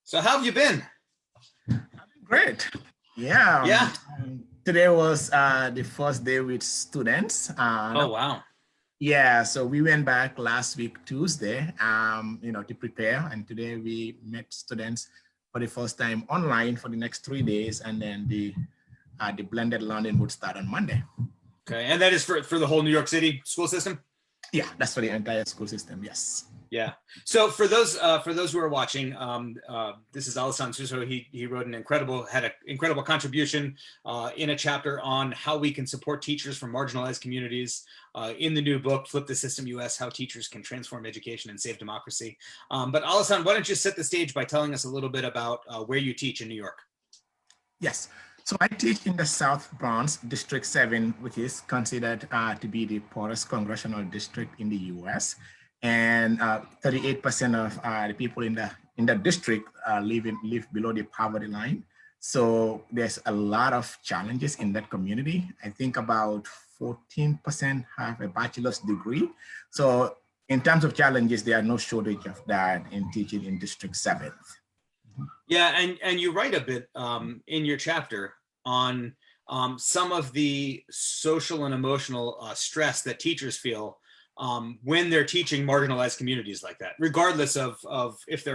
So how have you been? Great. Yeah. Yeah. Today was the first day with students. Oh, wow. Yeah, so we went back last week, Tuesday, to prepare. And today we met students for the first time online for the next 3 days. And then the blended learning would start on Monday. Okay. And that is for the whole New York City school system? Yeah, that's for the entire school system. Yes. Yeah. So for those who are watching, this is Alhassan Susso. He wrote had an incredible contribution in a chapter on how we can support teachers from marginalized communities in the new book, Flip the System US, How Teachers Can Transform Education and Save Democracy. But Alhassan, why don't you set the stage by telling us a little bit about where you teach in New York? Yes. So I teach in the South Bronx, District 7, which is considered to be the poorest congressional district in the US. And 38% of the people in the district live below the poverty line. So there's a lot of challenges in that community. I think about 14% have a bachelor's degree. So in terms of challenges, there are no shortage of that in teaching in District 7. Yeah, and you write a bit in your chapter on some of the social and emotional stress that teachers feel when they're teaching marginalized communities like that, regardless of if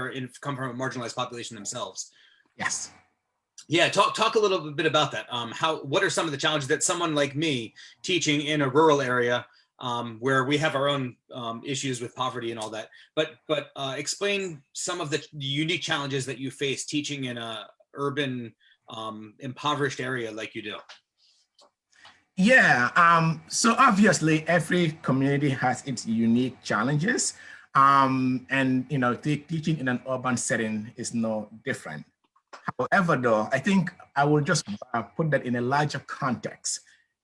come from a marginalized population themselves. Yes. Yeah, talk a little bit about that. What are some of the challenges that someone like me teaching in a rural area where we have our own issues with poverty and all that, but explain some of the unique challenges that you face teaching in a urban, impoverished area like you do. Yeah, so obviously every community has its unique challenges. And teaching in an urban setting is no different. However, though, I think I will just put that in a larger context.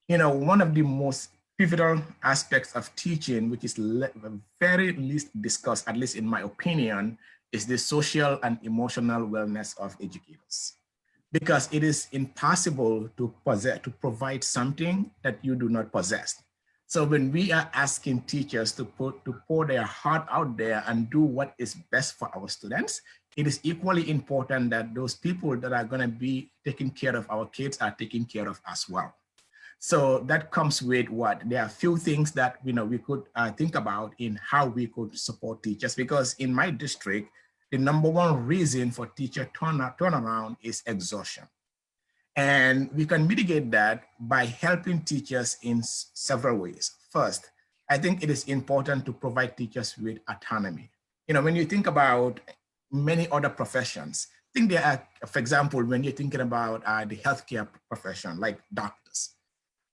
One of the most pivotal aspects of teaching, which is very least discussed, at least in my opinion, is the social and emotional wellness of educators. Because it is impossible to provide something that you do not possess. So when we are asking teachers to pour their heart out there and do what is best for our students, it is equally important that those people that are going to be taking care of our kids are taking care of as well. So that comes with what? There are a few things that we could think about in how we could support teachers, because in my district, the number one reason for teacher turnaround is exhaustion. And we can mitigate that by helping teachers in several ways. First, I think it is important to provide teachers with autonomy. When you think about many other professions, I think there are, for example, when you're thinking about the healthcare profession, like doctors,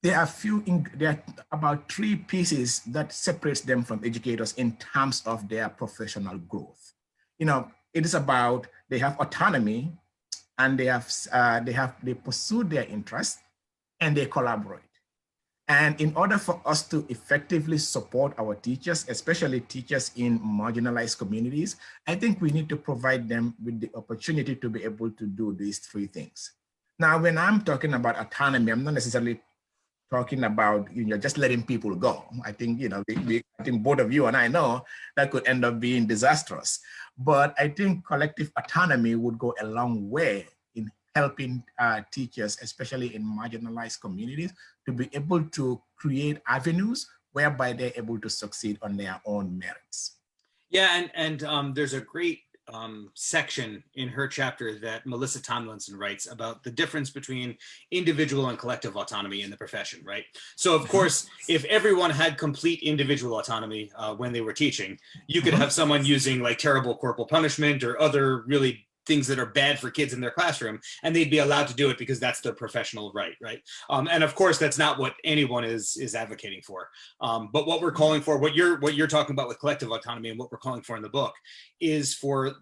there are about 3 pieces that separates them from educators in terms of their professional growth. It is about they have autonomy, and they pursue their interests, and they collaborate. And in order for us to effectively support our teachers, especially teachers in marginalized communities, I think we need to provide them with the opportunity to be able to do these 3 things. Now, when I'm talking about autonomy, I'm not necessarily talking about just letting people go. I think I think both of you and I know that could end up being disastrous. But I think collective autonomy would go a long way in helping teachers, especially in marginalized communities, to be able to create avenues whereby they're able to succeed on their own merits. Yeah, and there's a great section in her chapter that Melissa Tomlinson writes about the difference between individual and collective autonomy in the profession, right? So of course, if everyone had complete individual autonomy when they were teaching, you could have someone using like terrible corporal punishment or other really things that are bad for kids in their classroom, and they'd be allowed to do it because that's their professional right? And of course, that's not what anyone is advocating for. But what we're calling for, what you're talking about with collective autonomy, and what we're calling for in the book, is for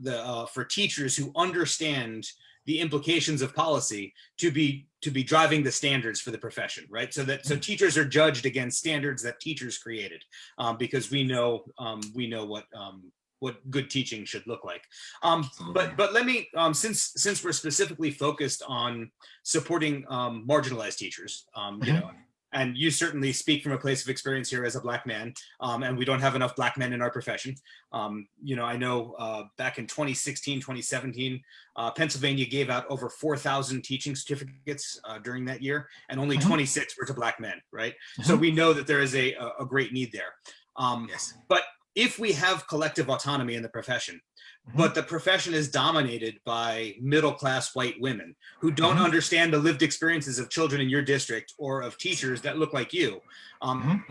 teachers who understand the implications of policy to be driving the standards for the profession, right? So teachers are judged against standards that teachers created, because we know what good teaching should look like. But let me, since we're specifically focused on supporting marginalized teachers, and you certainly speak from a place of experience here as a Black man, and we don't have enough Black men in our profession. I know back in 2016, 2017, Pennsylvania gave out over 4,000 teaching certificates during that year, and only 26 were to Black men, right? So we know that there is a great need there. Yes. But if we have collective autonomy in the profession, but the profession is dominated by middle-class white women who don't understand the lived experiences of children in your district or of teachers that look like you,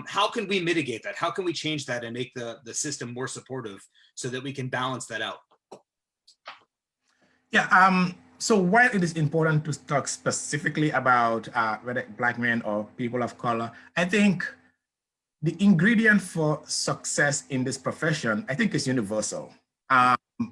how can we mitigate that? How can we change that and make the system more supportive so that we can balance that out? Yeah, so while it is important to talk specifically about whether Black men or people of color, I think the ingredient for success in this profession, I think, is universal.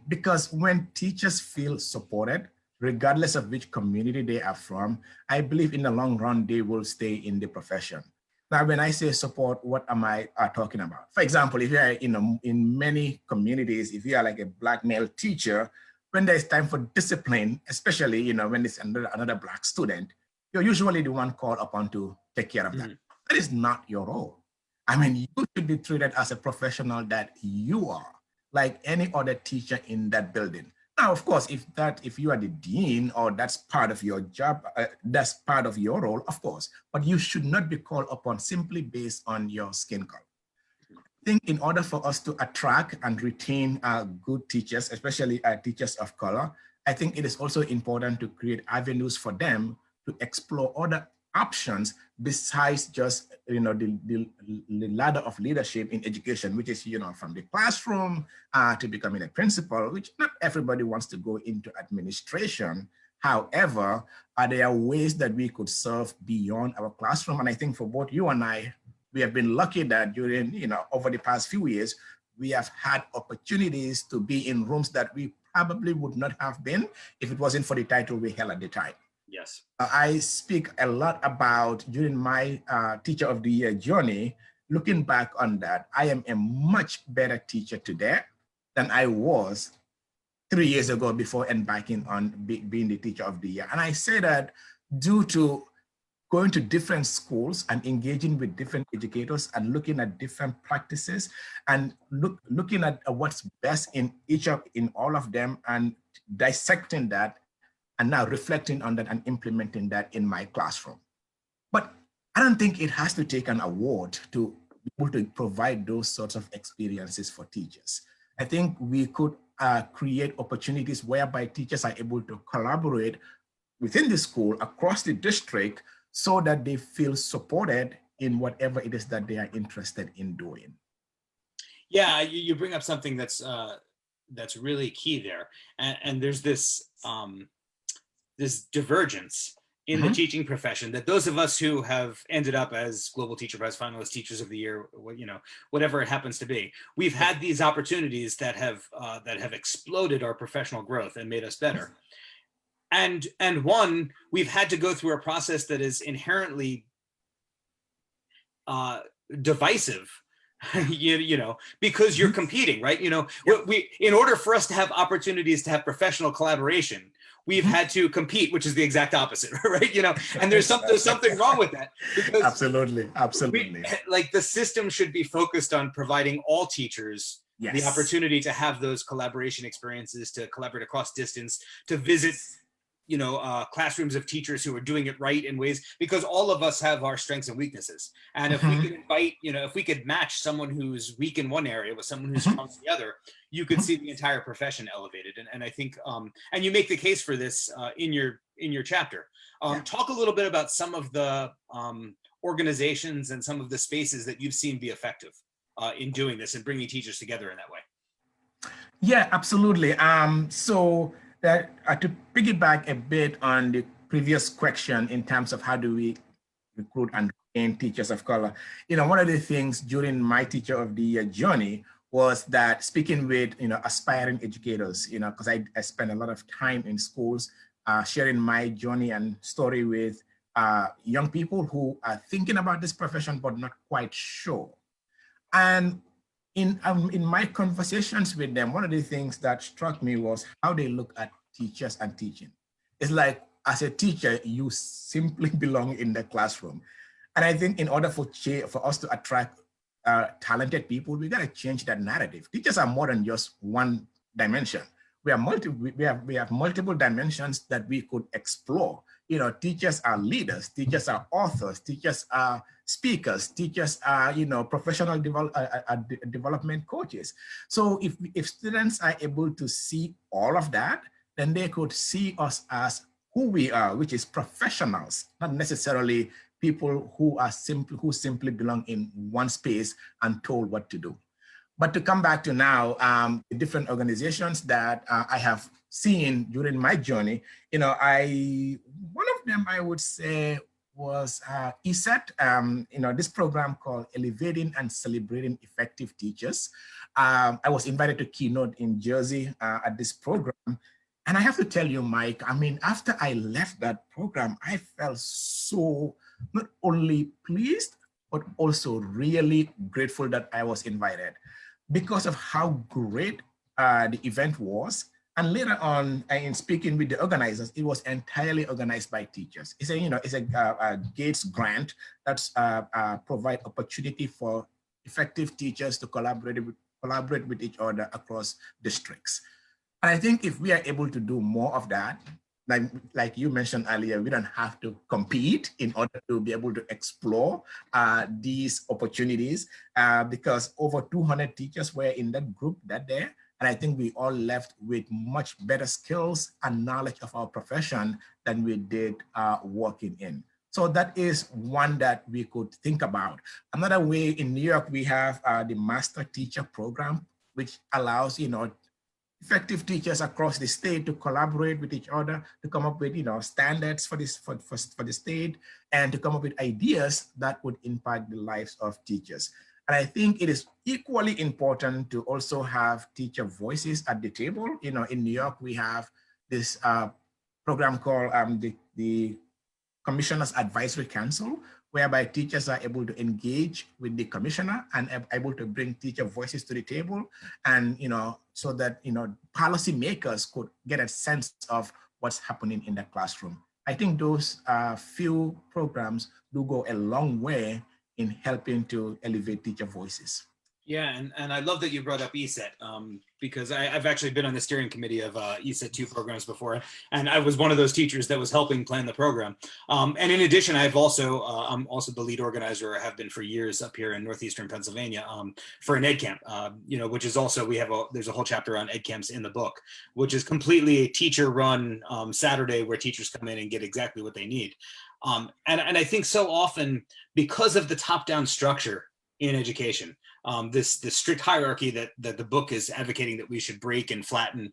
Because when teachers feel supported, regardless of which community they are from, I believe in the long run, they will stay in the profession. Now, when I say support, what am I talking about? For example, if you are in many communities, if you are like a Black male teacher, when there's time for discipline, especially when it's another Black student, you're usually the one called upon to take care of that. That is not your role. I mean, you should be treated as a professional that you are, like any other teacher in that building. Now, of course, if you are the dean or that's part of your job, that's part of your role, of course, but you should not be called upon simply based on your skin color. I think in order for us to attract and retain good teachers, especially teachers of color, I think it is also important to create avenues for them to explore other options besides just the ladder of leadership in education, which is from the classroom to becoming a principal, which not everybody wants to go into administration. However, there are ways that we could serve beyond our classroom, and I think for both you and I, we have been lucky that during over the past few years we have had opportunities to be in rooms that we probably would not have been if it wasn't for the title we held at the time. Yes. I speak a lot about during my Teacher of the Year journey. Looking back on that, I am a much better teacher today than I was 3 years ago before embarking on being the Teacher of the Year. And I say that due to going to different schools and engaging with different educators and looking at different practices and looking at what's best in all of them and dissecting that, and now reflecting on that and implementing that in my classroom. But I don't think it has to take an award to be able to provide those sorts of experiences for teachers. I think we could create opportunities whereby teachers are able to collaborate within the school, across the district, so that they feel supported in whatever it is that they are interested in doing. Yeah, you bring up something that's really key there. And there's this divergence in the teaching profession that those of us who have ended up as Global Teacher Prize finalist, Teachers of the Year, whatever it happens to be, we've had these opportunities that have exploded our professional growth and made us better. And we've had to go through a process that is inherently divisive. Because you're competing, right? In order for us to have opportunities to have professional collaboration, we've had to compete, which is the exact opposite, right? And there's something wrong with that. Because absolutely. The system should be focused on providing all teachers the opportunity to have those collaboration experiences, to collaborate across distance, to visit classrooms of teachers who are doing it right in ways, because all of us have our strengths and weaknesses. And if we could invite, if we could match someone who's weak in one area with someone who's strong in the other, you could see the entire profession elevated. And I think, and you make the case for this in your chapter. Talk a little bit about some of the organizations and some of the spaces that you've seen be effective in doing this and bringing teachers together in that way. Yeah, absolutely. So that to piggyback a bit on the previous question in terms of how do we recruit and train teachers of color, one of the things during my Teacher of the Year journey was that speaking with aspiring educators, because I spent a lot of time in schools sharing my journey and story with young people who are thinking about this profession but not quite sure. And in my conversations with them, one of the things that struck me was how they look at teachers and teaching. It's like, as a teacher, you simply belong in the classroom. And I think in order for us to attract talented people, we got to change that narrative. Teachers are more than just one dimension. We have multiple dimensions that we could explore. You know, teachers are leaders, teachers are authors, teachers are speakers, teachers are, you know, professional development coaches. So if students are able to see all of that, then they could see us as who we are, which is professionals, not necessarily people who simply belong in one space and told what to do. But to come back to now, the different organizations that I have seen during my journey, you know, one of them I would say was ESET, you know, this program called Elevating and Celebrating Effective Teachers. I was invited to keynote in Jersey at this program. And I have to tell you, Mike, I mean, after I left that program, I felt so not only pleased, but also really grateful that I was invited because of how great the event was. And later on, in speaking with the organizers, it was entirely organized by teachers. It's a Gates grant that's provide opportunity for effective teachers to collaborate with each other across districts. And I think if we are able to do more of that, like you mentioned earlier, we don't have to compete in order to be able to explore these opportunities because over 200 teachers were in that group that day. And I think we all left with much better skills and knowledge of our profession than we did working in. So that is one that we could think about. Another way in New York, we have the Master Teacher Program, which allows, you know, effective teachers across the state to collaborate with each other to come up with, you know, standards for this for the state and to come up with ideas that would impact the lives of teachers. And I think it is equally important to also have teacher voices at the table. You know, in New York, we have this program called the Commissioner's Advisory Council, whereby teachers are able to engage with the commissioner and able to bring teacher voices to the table, and, you know, so that, you know, policymakers could get a sense of what's happening in the classroom. I think those few programs do go a long way in helping to elevate teacher voices. Yeah, and I love that you brought up ESET because I've actually been on the steering committee of ESET 2 programs before, and I was one of those teachers that was helping plan the program. And in addition, I'm also the lead organizer, or have been for years up here in northeastern Pennsylvania for an ed camp, you know, which is also, there's a whole chapter on ed camps in the book, which is completely a teacher-run Saturday where teachers come in and get exactly what they need. And I think so often, because of the top-down structure in education, this strict hierarchy that the book is advocating that we should break and flatten,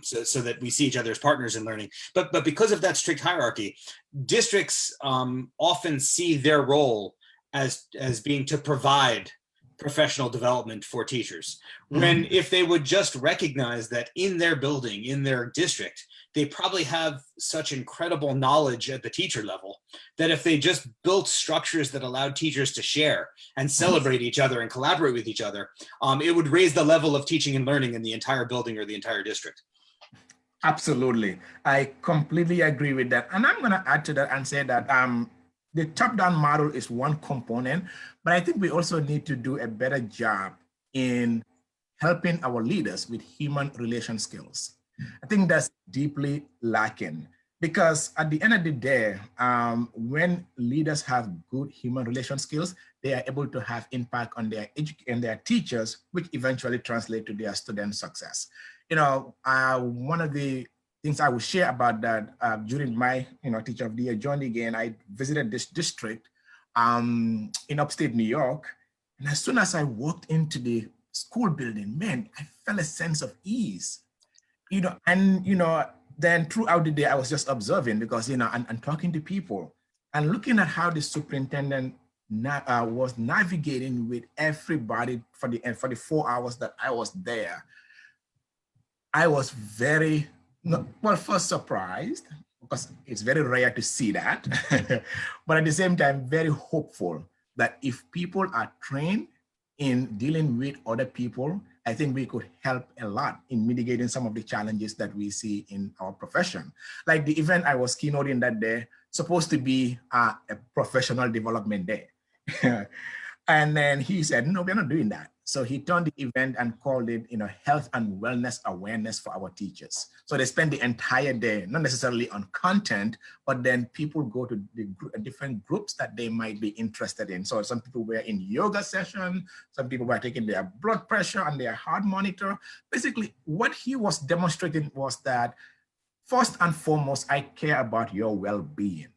so that we see each other as partners in learning. But because of that strict hierarchy, districts often see their role as being to provide professional development for teachers. When if they would just recognize that in their building, in their district, they probably have such incredible knowledge at the teacher level that if they just built structures that allowed teachers to share and celebrate each other and collaborate with each other, it would raise the level of teaching and learning in the entire building or the entire district. Absolutely. I completely agree with that. And I'm going to add to that and say that the top-down model is one component, but I think we also need to do a better job in helping our leaders with human relation skills. I think that's deeply lacking because at the end of the day, when leaders have good human relation skills, they are able to have impact on their teachers, which eventually translate to their student success. You know, one of the things I will share about that during my, you know, Teacher of the Year journey again, I visited this district in upstate New York, and as soon as I walked into the school building, man, I felt a sense of ease. You know, and, you know, then throughout the day, I was just observing because, you know, and talking to people and looking at how the superintendent was navigating with everybody for the 4 hours that I was there. I was very, well, first surprised because it's very rare to see that, but at the same time, very hopeful that if people are trained in dealing with other people, I think we could help a lot in mitigating some of the challenges that we see in our profession. Like the event I was keynoting that day, supposed to be a professional development day. And then he said, no, we're not doing that. So he turned the event and called it, health and wellness awareness for our teachers. So they spend the entire day, not necessarily on content, but then people go to the different groups that they might be interested in. So some people were in yoga session, some people were taking their blood pressure and their heart monitor. Basically, what he was demonstrating was that first and foremost, I care about your well-being.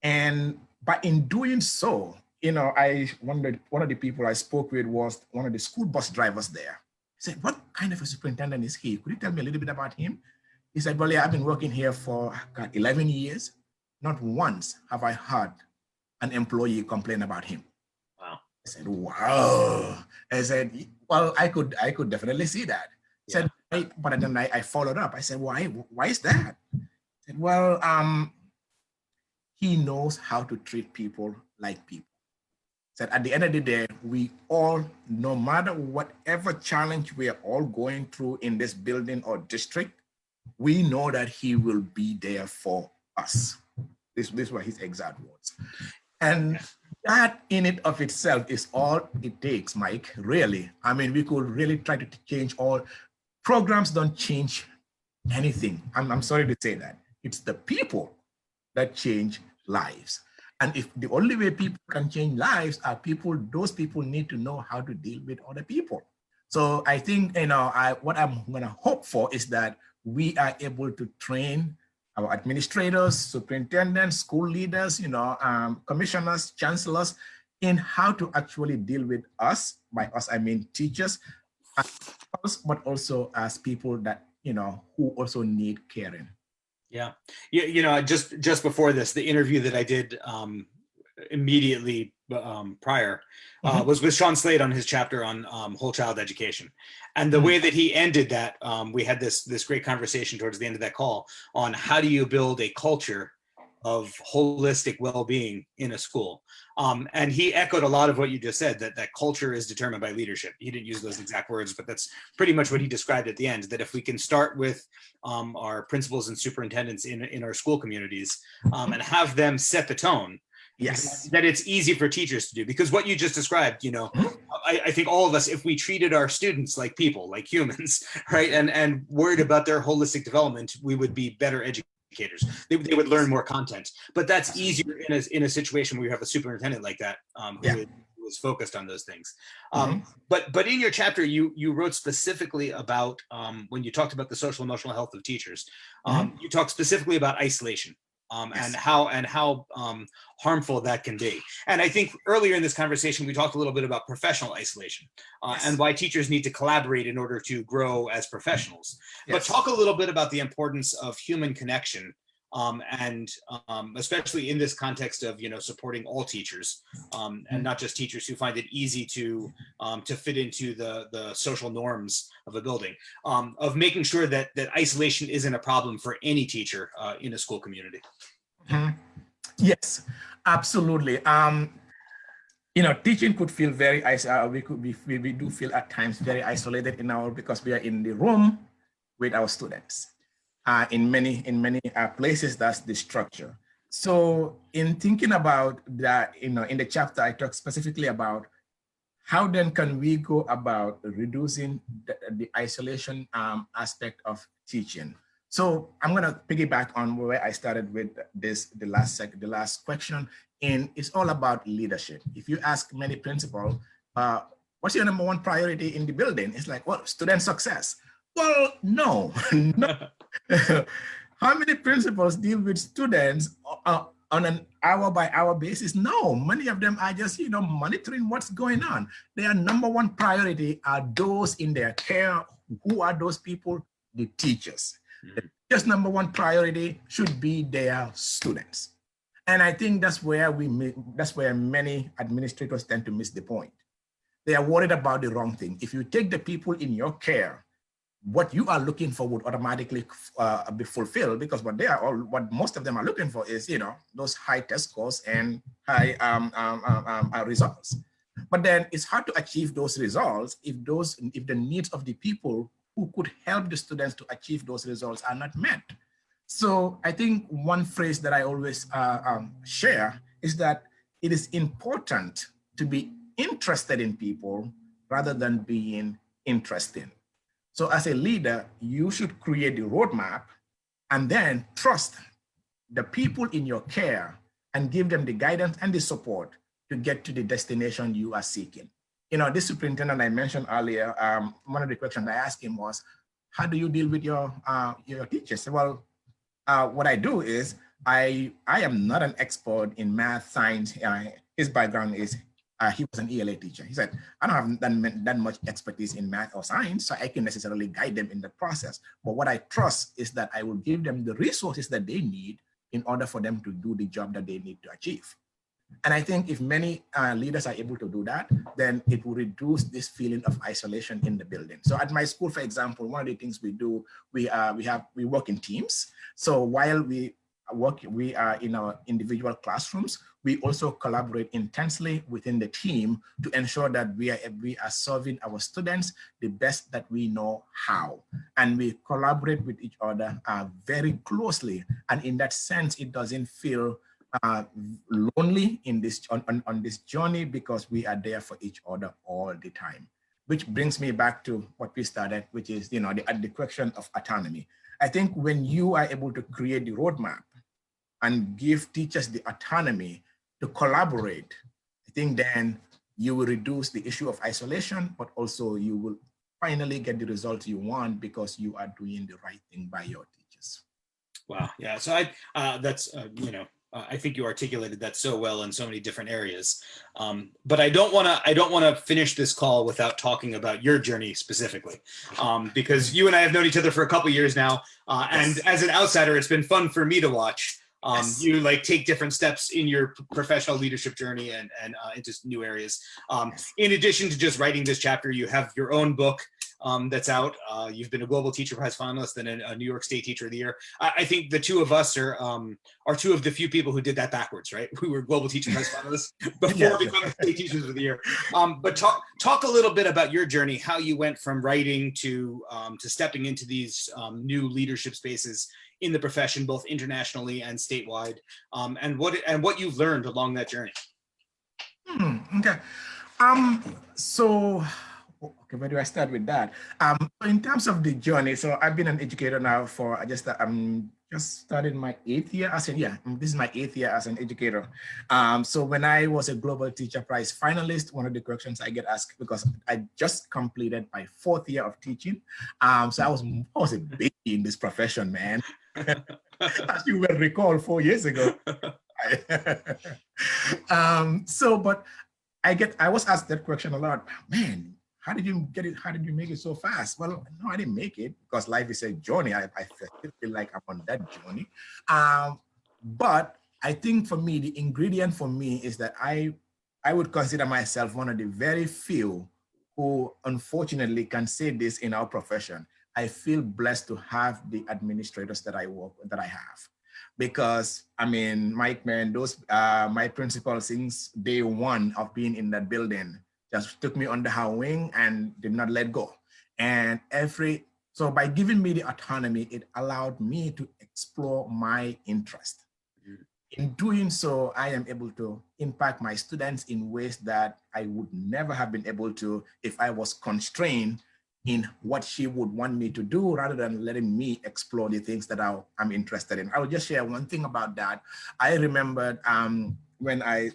And by in doing so, I wondered, one of the people I spoke with was one of the school bus drivers there. I said, what kind of a superintendent is he? Could you tell me a little bit about him? He said, well, yeah, I've been working here for 11 years. Not once have I heard an employee complain about him. Wow. I said, wow. I said, well, I could definitely see that. Yeah. Said, but then I followed up. I said, why is that? I said, well, he knows how to treat people like people. That at the end of the day, we all, no matter whatever challenge we are all going through in this building or district, we know that he will be there for us. This were his exact words. And that in it of itself is all it takes, Mike, really. I mean, we could really try to change all, programs don't change anything. I'm sorry to say that. It's the people that change lives. And if the only way people can change lives are those people need to know how to deal with other people. So I think, what I'm gonna hope for is that we are able to train our administrators, superintendents, school leaders, commissioners, chancellors, in how to actually deal with us. By us, I mean teachers, but also as people that, who also need caring. Yeah. Just before this, the interview that I did immediately prior was with Sean Slade on his chapter on whole child education. And the way that he ended that, we had this great conversation towards the end of that call on how do you build a culture of holistic well-being in a school. And he echoed a lot of what you just said, that culture is determined by leadership. He didn't use those exact words, but that's pretty much what he described at the end, that if we can start with our principals and superintendents in our school communities and have them set the tone, yes, that it's easy for teachers to do. Because what you just described, I think all of us, if we treated our students like people, like humans, right, and worried about their holistic development, we would be better educators. They would learn more content, but that's easier in a situation where you have a superintendent like that who was focused on those things. But in your chapter, you wrote specifically about when you talked about the social emotional health of teachers. You talked specifically about isolation. And how harmful that can be. And I think earlier in this conversation, we talked a little bit about professional isolation and why teachers need to collaborate in order to grow as professionals. But talk a little bit about the importance of human connection and especially in this context of supporting all teachers and not just teachers who find it easy to fit into the social norms of a building, of making sure that isolation isn't a problem for any teacher in a school community. Yes, absolutely. Teaching could feel very we do feel at times very isolated because we are in the room with our students. In many places, that's the structure. So in thinking about that, in the chapter, I talk specifically about how then can we go about reducing the isolation aspect of teaching. So I'm going to piggyback on where I started with the last question, and it's all about leadership. If you ask many principals, what's your number one priority in the building? It's like, well, student success. Well, no. How many principals deal with students on an hour-by-hour basis? No, many of them are just, monitoring what's going on. Their number one priority are those in their care. Who are those people? The teachers. The teachers' number one priority should be their students. And I think that's where many administrators tend to miss the point. They are worried about the wrong thing. If you take the people in your care, what you are looking for would automatically be fulfilled, because what most of them are looking for is, those high test scores and high results. But then it's hard to achieve those results if the needs of the people who could help the students to achieve those results are not met. So I think one phrase that I always share is that it is important to be interested in people rather than being interesting. So as a leader, you should create the roadmap and then trust the people in your care and give them the guidance and the support to get to the destination you are seeking. You know, this superintendent I mentioned earlier, one of the questions I asked him was, how do you deal with your teachers? Well, what I do is I am not an expert in math, science. His background is he was an ELA teacher. He said, I don't have that much expertise in math or science, so I can necessarily guide them in the process. But what I trust is that I will give them the resources that they need in order for them to do the job that they need to achieve. And I think if many leaders are able to do that, then it will reduce this feeling of isolation in the building. So at my school, for example, one of the things we do, we work in teams. So while we are in our individual classrooms, we also collaborate intensely within the team to ensure that we are serving our students the best that we know how. And we collaborate with each other very closely. And in that sense, it doesn't feel lonely in this on this journey because we are there for each other all the time. Which brings me back to what we started, which is the question of autonomy. I think when you are able to create the roadmap and give teachers the autonomy to collaborate, I think then you will reduce the issue of isolation, but also you will finally get the results you want because you are doing the right thing by your teachers. Wow. Yeah. So I think you articulated that so well in so many different areas. But I don't want to finish this call without talking about your journey specifically, because you and I have known each other for a couple of years now, and as an outsider, it's been fun for me to watch. You take different steps in your professional leadership journey and into new areas. In addition to just writing this chapter, you have your own book that's out. You've been a Global Teacher Prize finalist and a New York State Teacher of the Year. I think the two of us are two of the few people who did that backwards, right? We were Global Teacher Prize finalists before becoming State Teachers of the Year. But talk a little bit about your journey, how you went from writing to stepping into these new leadership spaces in the profession, both internationally and statewide, and what you've learned along that journey. Okay. Okay, where do I start with that? In terms of the journey, so I've been an educator now for just started my 8th year as this is my 8th year as an educator. So when I was a Global Teacher Prize finalist, one of the questions I get asked, because I just completed my 4th year of teaching, so I was a baby in this profession, man. As you will recall, 4 years ago. But I was asked that question a lot, man. How did you get it? How did you make it so fast? Well, no, I didn't make it because life is a journey. I feel like I'm on that journey. But I think for me, the ingredient for me is that I would consider myself one of the very few who unfortunately can say this in our profession. I feel blessed to have the administrators that I have. Because I mean, Mike, man, my principal since day one of being in that building just took me under her wing and did not let go. And so by giving me the autonomy, it allowed me to explore my interest. In doing so, I am able to impact my students in ways that I would never have been able to if I was constrained in what she would want me to do rather than letting me explore the things that I'm interested in. I will just share one thing about that. I remembered when I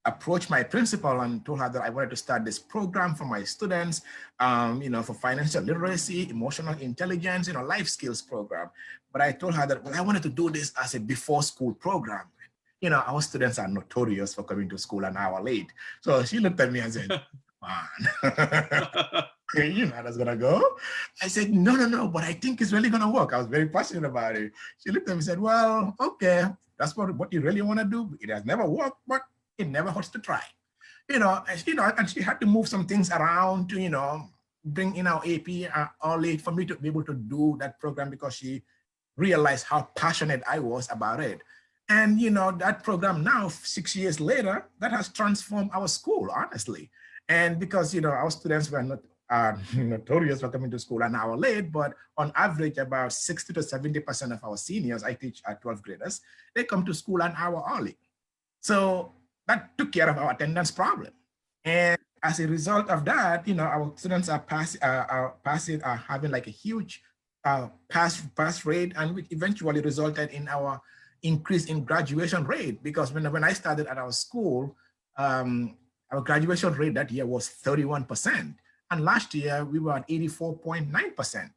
approached my principal and told her that I wanted to start this program for my students, for financial literacy, emotional intelligence, life skills program. But I told her that, well, I wanted to do this as a before school program. Our students are notorious for coming to school an hour late. So she looked at me and said, man, you know how that's gonna go? I said, no, but I think it's really gonna work. I was very passionate about it. She looked at me and said, well, okay, that's what you really wanna do. It has never worked, but it never hurts to try. And she had to move some things around to, bring in our AP all late for me to be able to do that program because she realized how passionate I was about it. And that program now, 6 years later, that has transformed our school, honestly. And because our students were not notorious for coming to school an hour late, but on average, about 60 to 70% of our seniors, I teach 12th graders, they come to school an hour early. So that took care of our attendance problem. And as a result of that, our students are passing, are having like a huge pass rate, and which eventually resulted in our increase in graduation rate. Because when I started at our school, our graduation rate that year was 31%. And last year we were at 84.9%.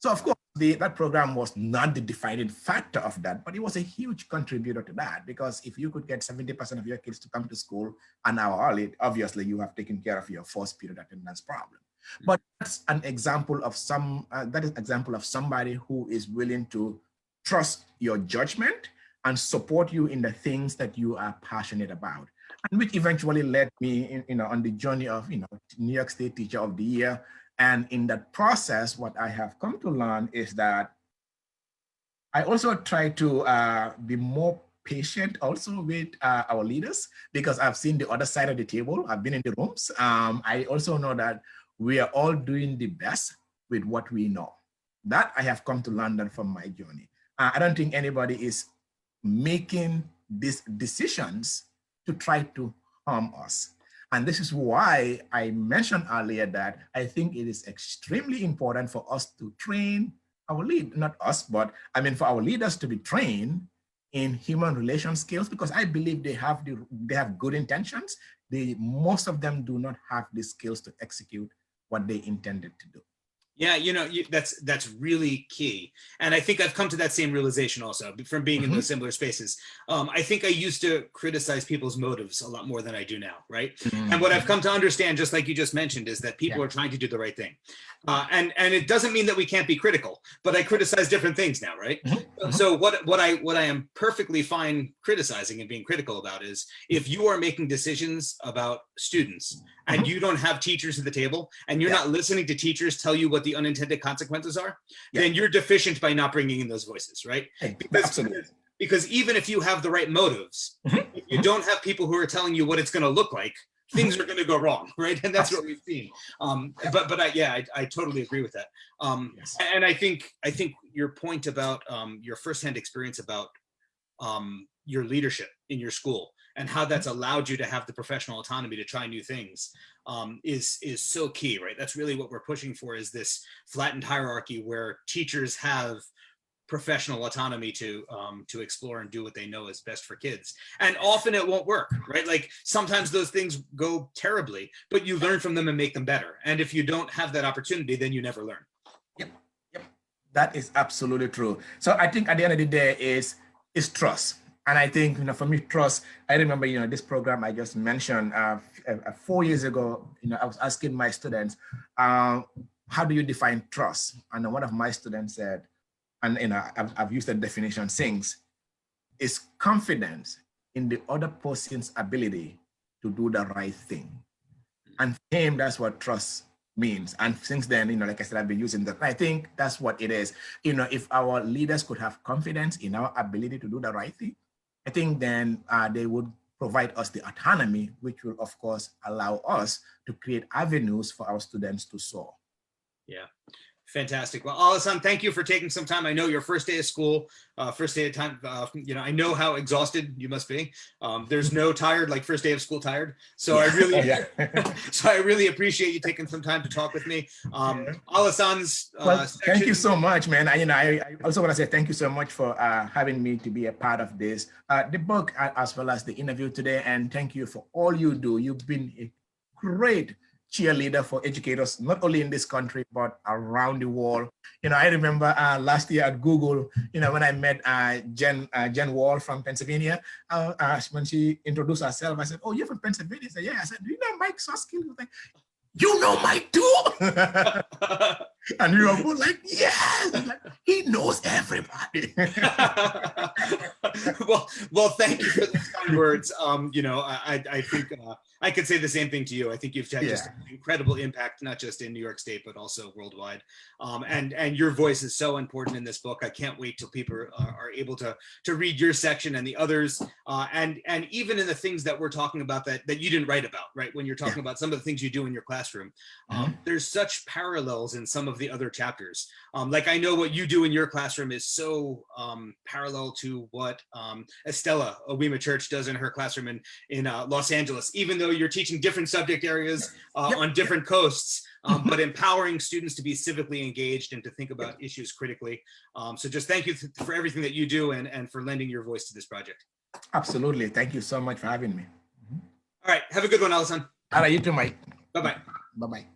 So of course, that program was not the defining factor of that, but it was a huge contributor to that, because if you could get 70% of your kids to come to school an hour early, obviously you have taken care of your first period attendance problem. But that's an example of somebody who is willing to trust your judgment and support you in the things that you are passionate about, and which eventually led me on the journey of New York State Teacher of the Year. And in that process, what I have come to learn is that I also try to be more patient also with our leaders, because I've seen the other side of the table. I've been in the rooms. I also know that we are all doing the best with what we know. That I have come to learn that from my journey. I don't think anybody is making these decisions to try to harm us. And this is why I mentioned earlier that I think it is extremely important for us to train our not us, but I mean for our leaders to be trained in human relation skills, because I believe they have good intentions. Most of them do not have the skills to execute what they intended to do. Yeah, that's really key. And I think I've come to that same realization also from being in those similar spaces. I think I used to criticize people's motives a lot more than I do now, right? And what I've come to understand, just like you just mentioned, is that people are trying to do the right thing. And it doesn't mean that we can't be critical, but I criticize different things now, right? So what I am perfectly fine criticizing and being critical about is if you are making decisions about students and you don't have teachers at the table, and you're not listening to teachers tell you what the unintended consequences are, then you're deficient by not bringing in those voices, right? Because even if you have the right motives, if you don't have people who are telling you what it's going to look like, things are going to go wrong, right? And that's what we've seen. I totally agree with that. And I think your point about your firsthand experience about your leadership in your school and how that's allowed you to have the professional autonomy to try new things is so key, right? That's really what we're pushing for, is this flattened hierarchy where teachers have professional autonomy to explore and do what they know is best for kids. And often it won't work, right? Like sometimes those things go terribly, but you learn from them and make them better. And if you don't have that opportunity, then you never learn. Yep. That is absolutely true. So I think at the end of the day is trust. And I think, for me, trust, I remember, this program I just mentioned 4 years ago, I was asking my students, how do you define trust? And one of my students said, and I've used the definition since, is confidence in the other person's ability to do the right thing. And for him, that's what trust means. And since then, like I said, I've been using that. I think that's what it is. If our leaders could have confidence in our ability to do the right thing, I think then they would provide us the autonomy, which will, of course, allow us to create avenues for our students to soar. Yeah. Fantastic. Well, Alhassan, thank you for taking some time. I know your first day of school, first day of time, I know how exhausted you must be. There's no tired like first day of school tired. So I really appreciate you taking some time to talk with me. Alhassan's thank you so much, man. I also want to say thank you so much for having me to be a part of this, the book, as well as the interview today. And thank you for all you do. You've been a great cheerleader for educators, not only in this country, but around the world. I remember last year at Google, when I met Jen Wall from Pennsylvania, when she introduced herself, I said, "Oh, you're from Pennsylvania?" I said, "Yeah." I said, "Do you know Mike Soskill?" He was like, "You know Mike too?" And we were both like, "Yes." Like, he knows everybody. well, thank you for those kind words. I think I could say the same thing to you. I think you've had just Yeah. an incredible impact, not just in New York State, but also worldwide. And your voice is so important in this book. I can't wait till people are able to read your section and the others, and even in the things that we're talking about that you didn't write about, right? When you're talking about some of the things you do in your classroom, there's such parallels in some of the other chapters. Like I know what you do in your classroom is so parallel to what Estella Owima Church does in her classroom in Los Angeles, even though you're teaching different subject areas on different coasts, but empowering students to be civically engaged and to think about issues critically. So just thank you for everything that you do and for lending your voice to this project. Absolutely. Thank you so much for having me. All right. Have a good one, Alhassan. All right, you too, Mike. Bye-bye. Bye-bye.